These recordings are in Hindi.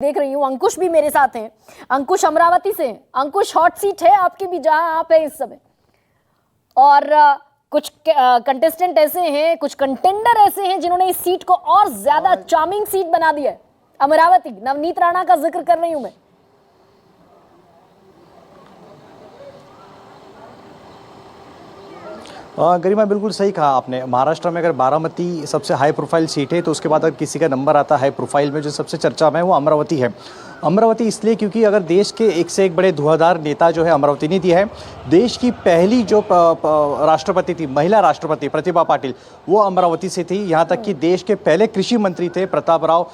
देख रही हूँ अंकुश भी मेरे साथ हैं। अंकुश अमरावती से। अंकुश, हॉट सीट है आपकी भी जहां आप हैं इस समय, और कुछ कंटेस्टेंट ऐसे हैं, कुछ कंटेंडर ऐसे हैं जिन्होंने इस सीट को और ज्यादा चार्मिंग सीट बना दिया है। अमरावती, नवनीत राणा का जिक्र कर रही हूं मैं। गरिमा, बिल्कुल सही कहा आपने। महाराष्ट्र में अगर बारामती सबसे हाई प्रोफाइल सीट है तो उसके बाद अगर किसी का नंबर आता है प्रोफाइल में जो सबसे चर्चा में है वो अमरावती है। अमरावती इसलिए क्योंकि अगर देश के एक से एक बड़े धुआंधार नेता जो है अमरावती ने दिया है। देश की पहली जो राष्ट्रपति थी, महिला राष्ट्रपति प्रतिभा पाटिल, वो अमरावती से थी। यहाँ तक कि देश के पहले कृषि मंत्री थे प्रताप राव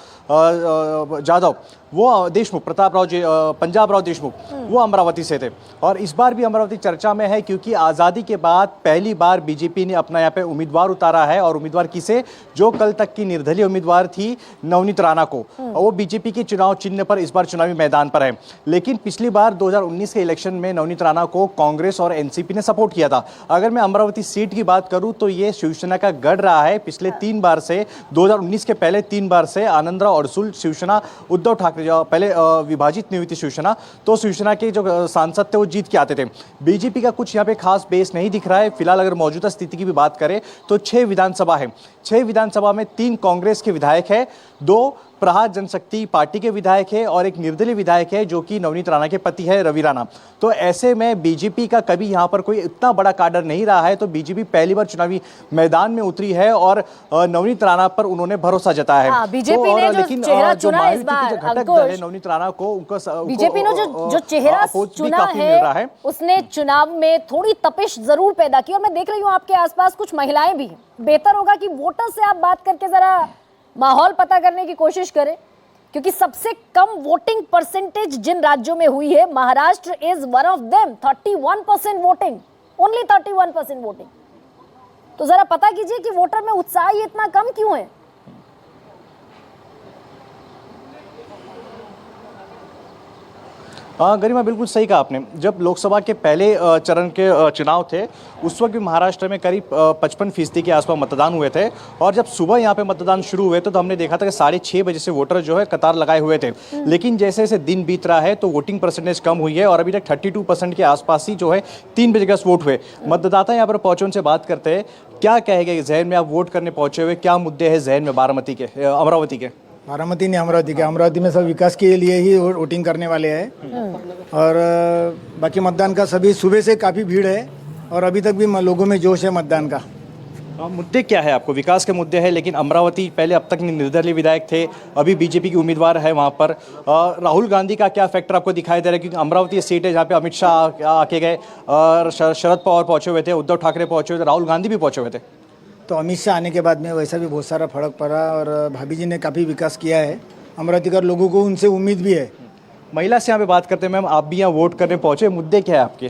जाधव, वो देशमुख, पंजाब राव देशमुख, वो अमरावती से थे। और इस बार भी अमरावती चर्चा में है क्योंकि आज़ादी के बाद पहली बार बीजेपी ने अपना यहाँ पे उम्मीदवार उतारा है। और उम्मीदवार किसे? जो कल तक की निर्दलीय उम्मीदवार थी नवनीत राणा को। वो बीजेपी के चुनाव चिन्ह पर इस बार चुनावी मैदान पर है। लेकिन पिछली बार 2019 के इलेक्शन में नवनीत राणा को कांग्रेस और एनसीपी ने सपोर्ट किया था। अगर मैं अमरावती सीट की बात करूं तो ये शिवसेना का गढ़ रहा है पिछले 3 बार से। 2019 के पहले 3 बार से आनंदराव अडसूळ शिवसेना, उद्धव ठाकरे पहले विभाजित नहीं हुई थी शिवसेना, तो शिवसेना के जो सांसद थे वो जीत के आते थे। बीजेपी का कुछ यहाँ पे खास बेस नहीं दिख रहा है फिलहाल। अगर मौजूदा स्थिति की भी बात करें तो 6 विधानसभा है। 6 विधानसभा में 3 कांग्रेस के विधायक है, 2 प्रहार जनशक्ति पार्टी के विधायक है और एक निर्दलीय विधायक है जो कि नवनीत राणा के पति है रवि राणा। तो ऐसे में बीजेपी का कभी यहाँ पर कोई इतना बड़ा काडर नहीं रहा है। तो बीजेपी पहली बार चुनावी मैदान में उतरी है और नवनीत राणा पर उन्होंने भरोसा जताया है। बीजेपी ने जो चेहरा चुना इस बार, नवनीत राणा को बीजेपी ने जो चेहरा चुना है उसने चुनाव में थोड़ी तपिश जरूर पैदा की। और मैं देख रही हूँ आपके आसपास कुछ महिलाएं भी। बेहतर होगा कि वोटर से आप बात करके जरा माहौल पता करने की कोशिश करें, क्योंकि सबसे कम वोटिंग परसेंटेज जिन राज्यों में हुई है, Maharashtra is one of them. 31% voting, only 31% voting. तो जरा पता कीजिए कि वोटर में उत्साह ही इतना कम क्यों है। हाँ गरिमा, बिल्कुल सही कहा आपने। जब लोकसभा के पहले चरण के चुनाव थे उस वक्त भी महाराष्ट्र में करीब 55% के आसपास मतदान हुए थे। और जब सुबह यहाँ पे मतदान शुरू हुए तो हमने देखा था कि 6:30 बजे से वोटर जो है कतार लगाए हुए थे। लेकिन जैसे जैसे दिन बीत रहा है तो वोटिंग परसेंटेज कम हुई है और अभी तक 32% के आसपास ही जो है 3 बजे का वोट हुए। मतदाता यहाँ पर पहुंचे, उनसे बात करते हैं। क्या कहेंगे जहन में आप वोट करने पहुंचे हुए, क्या मुद्दे हैं जहन में अमरावती के? बारामती ने अमरावती में सब विकास के लिए ही वोटिंग करने वाले हैं। और बाकी मतदान का सभी सुबह से काफ़ी भीड़ है और अभी तक भी लोगों में जोश है मतदान का। मुद्दे क्या है आपको? विकास के मुद्दे हैं, लेकिन अमरावती पहले अब तक निर्दलीय विधायक थे, अभी बीजेपी की उम्मीदवार है वहाँ पर। राहुल गांधी का क्या फैक्टर आपको दिखाई दे रहा है? क्योंकि अमरावती सीट है जहाँ पे अमित शाह आके गए और शरद पवार पहुँचे हुए थे, उद्धव ठाकरे पहुँचे हुए थे, राहुल गांधी भी पहुँचे हुए थे। तो अमित शाह आने के बाद में वैसा भी बहुत सारा फर्क पड़ा और भाभी जी ने काफ़ी विकास किया है। अमरावती का लोगों को उनसे उम्मीद भी है। महिला से यहाँ पे बात करते हैं। मैम, आप भी यहाँ वोट करने पहुँचे, मुद्दे क्या है आपके?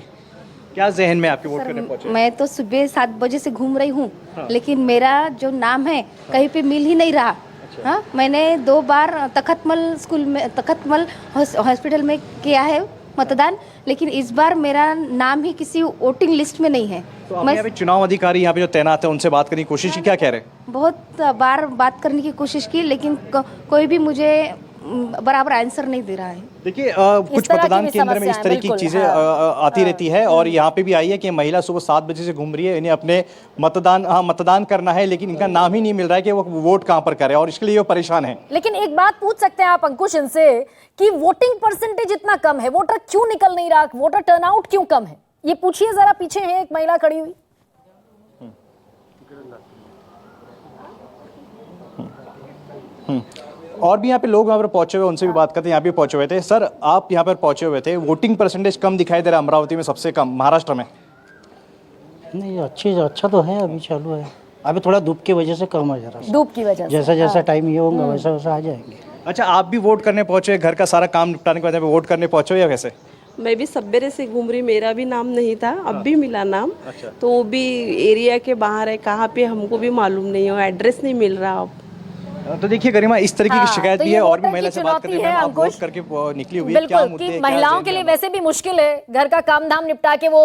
क्या जहन में आपके वोट करने पहुँचे? मैं तो सुबह 7 बजे से घूम रही हूँ। हाँ। लेकिन मेरा जो नाम है कहीं पे मिल ही नहीं रहा। अच्छा। हाँ, मैंने 2 बार तखतमल हॉस्पिटल में किया है मतदान, लेकिन इस बार मेरा नाम ही किसी वोटिंग लिस्ट में नहीं है। तो आपने यहाँ पे चुनाव अधिकारी यहाँ पे जो तैनात है उनसे बात करने की कोशिश की, क्या कह रहे हैं? बहुत बार बात करने की कोशिश की, लेकिन कोई भी मुझे बराबर आंसर नहीं दे रहा है। देखिए, कुछ मतदान केंद्र में इस तरह की चीजें आती रहती है और यहाँ पे भी आई है कि महिला सुबह 7 बजे से घूम रही है। इन्हें अपने मतदान करना है, लेकिन इनका नाम ही नहीं मिल रहा है कि वो वोट कहाँ पर करे और इसके लिए वो परेशान है। लेकिन एक बात पूछ सकते हैं आप अंकुश इनसे कि वोटिंग परसेंटेज इतना कम है, वोटर क्यों निकल नहीं रहा, वोटर टर्नआउट क्यों कम है? ये पूछिए जरा। पीछे है एक महिला खड़ी हुई। और भी यहाँ पे लोग यहाँ पर पहुंचे हुए, उनसे भी बात करते हैं। यहाँ पे पहुंचे हुए थे। सर, आप यहाँ पर पहुंचे हुए थे, वोटिंग परसेंटेज कम दिखाई दे रहा है अमरावती में, सबसे कम महाराष्ट्र में। नहीं, अच्छा तो है, अभी चालू है। अभी थोड़ा धूप की वजह से कम आ जा रहा है। धूप की वजह से जैसा टाइम ये होगा वैसा आ जाएंगे। अच्छा, आप भी वोट करने पहुंचे, घर का सारा काम निपटाने के बाद वोट करने पहुंचे या कैसे? मैं भी सवेरे से घूम रही, मेरा भी नाम नहीं था, अब भी मिला नाम। अच्छा। तो वो भी एरिया के बाहर है, कहाँ पे हमको भी मालूम नहीं हो, एड्रेस नहीं मिल रहा अब। तो देखिए गरिमा, इस तरीके की शिकायत तो भी है और भी महिला से बात करते हैं। आप वोट करके निकली हुई है, क्या मुद्दे, बिल्कुल, कि महिलाओं के लिए वैसे भी मुश्किल है घर का काम धाम निपटा के वो